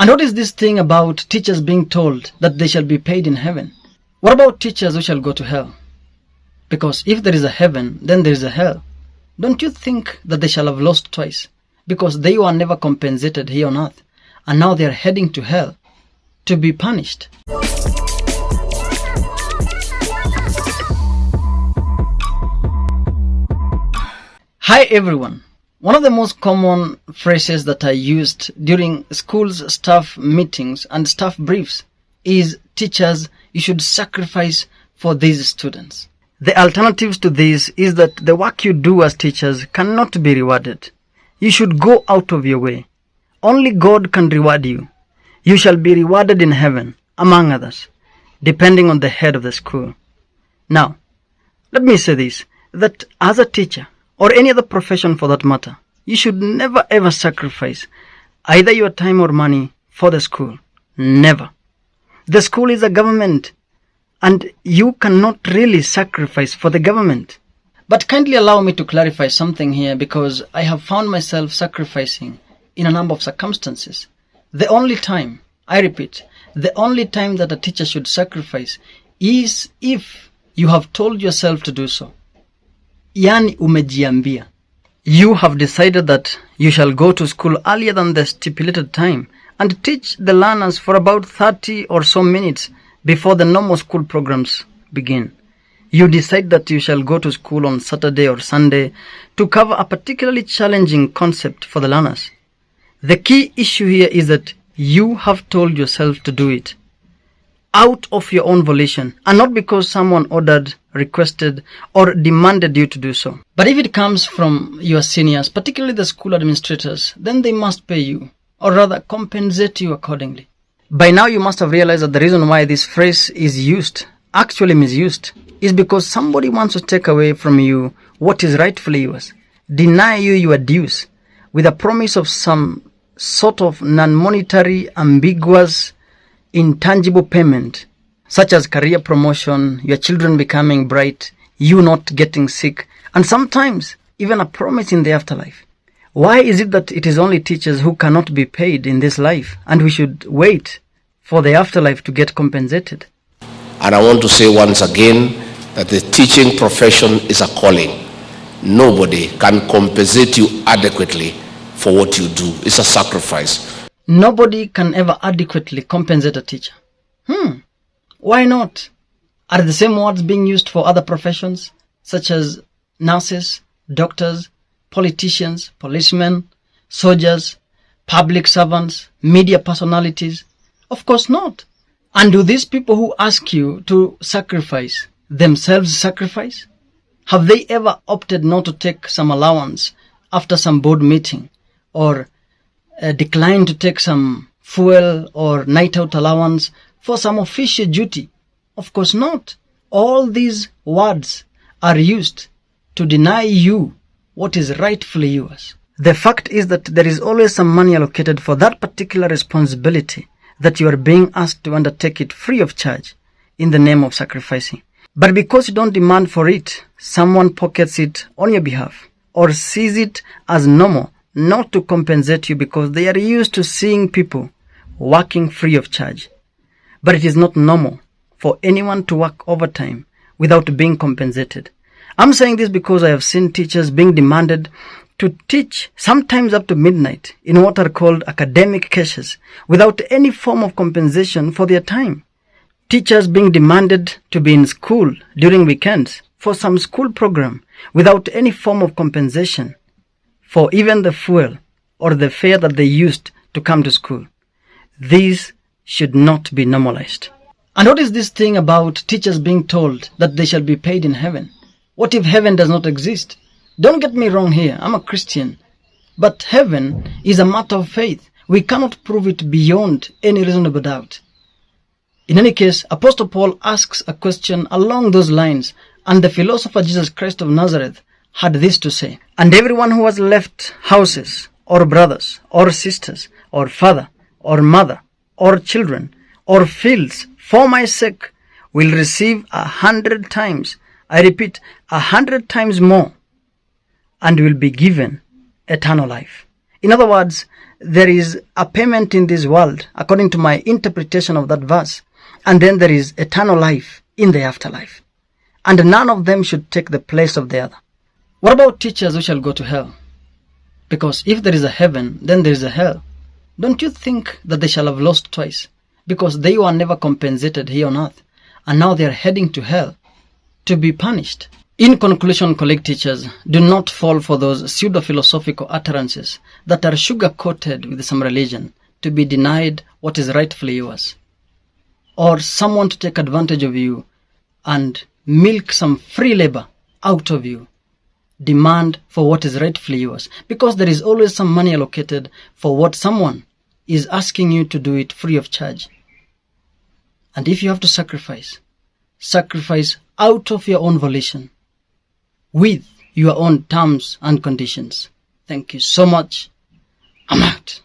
And what is this thing about teachers being told that they shall be paid in heaven? What about teachers who shall go to hell? Because if there is a heaven, then there is a hell. Don't you think that they shall have lost twice? Because they were never compensated here on earth, and now they are heading to hell to be punished. Hi everyone. One of the most common phrases that I used during school's staff meetings and staff briefs is, teachers, you should sacrifice for these students. The alternatives to this is that the work you do as teachers cannot be rewarded. You should go out of your way. Only God can reward you. You shall be rewarded in heaven, among others, depending on the head of the school. Now, let me say this, that as a teacher, or any other profession for that matter, you should never ever sacrifice either your time or money for the school. Never. The school is a government, and you cannot really sacrifice for the government. But kindly allow me to clarify something here, because I have found myself sacrificing in a number of circumstances. The only time, I repeat, the only time that a teacher should sacrifice is if you have told yourself to do so. Yani umejiambia. You have decided that you shall go to school earlier than the stipulated time and teach the learners for about 30 or so minutes before the normal school programs begin. You decide that you shall go to school on Saturday or Sunday to cover a particularly challenging concept for the learners. The key issue here is that you have told yourself to do it out of your own volition, and not because someone ordered, requested, or demanded you to do so. But if it comes from your seniors, particularly the school administrators, then they must pay you, or rather compensate you accordingly. By now you must have realized that the reason why this phrase is used, actually misused, is because somebody wants to take away from you what is rightfully yours, deny you your dues, with a promise of some sort of non-monetary, ambiguous, intangible payment, such as career promotion, your children becoming bright, you not getting sick, and sometimes even a promise in the afterlife. Why is it that it is only teachers who cannot be paid in this life, and we should wait for the afterlife to get compensated? And I want to say once again that the teaching profession is a calling. Nobody can compensate you adequately for what you do. It's a sacrifice. Nobody can ever adequately compensate a teacher. Why not? Are the same words being used for other professions, such as nurses, doctors, politicians, policemen, soldiers, public servants, media personalities? Of course not. And do these people who ask you to sacrifice themselves sacrifice? Have they ever opted not to take some allowance after some board meeting, or decline to take some fuel or night out allowance for some official duty? Of course not. All these words are used to deny you what is rightfully yours. The fact is that there is always some money allocated for that particular responsibility that you are being asked to undertake it free of charge in the name of sacrificing. But because you don't demand for it, someone pockets it on your behalf or sees it as normal not to compensate you because they are used to seeing people working free of charge. But it is not normal for anyone to work overtime without being compensated. I'm saying this because I have seen teachers being demanded to teach sometimes up to midnight in what are called academic cases without any form of compensation for their time. Teachers being demanded to be in school during weekends for some school program without any form of compensation for even the fuel or the fare that they used to come to school. These should not be normalized. And what is this thing about teachers being told that they shall be paid in heaven? What if heaven does not exist? Don't get me wrong here, I'm a Christian. But heaven is a matter of faith. We cannot prove it beyond any reasonable doubt. In any case, Apostle Paul asks a question along those lines, and the philosopher Jesus Christ of Nazareth had this to say: and everyone who has left houses, or brothers, or sisters, or father, or mother, or children, or fields, for my sake, will receive 100 times, I repeat, 100 times more, and will be given eternal life. In other words, there is a payment in this world, according to my interpretation of that verse, and then there is eternal life in the afterlife. And none of them should take the place of the other. What about teachers who shall go to hell? Because if there is a heaven, then there is a hell. Don't you think that they shall have lost twice? Because they were never compensated here on earth, and now they are heading to hell to be punished. In conclusion, colleague teachers, do not fall for those pseudo-philosophical utterances that are sugar-coated with some religion to be denied what is rightfully yours, or someone to take advantage of you and milk some free labor out of you. Demand for what is rightfully yours, because there is always some money allocated for what someone is asking you to do it free of charge. And if you have to sacrifice out of your own volition, with your own terms and conditions. Thank you so much. I'm out.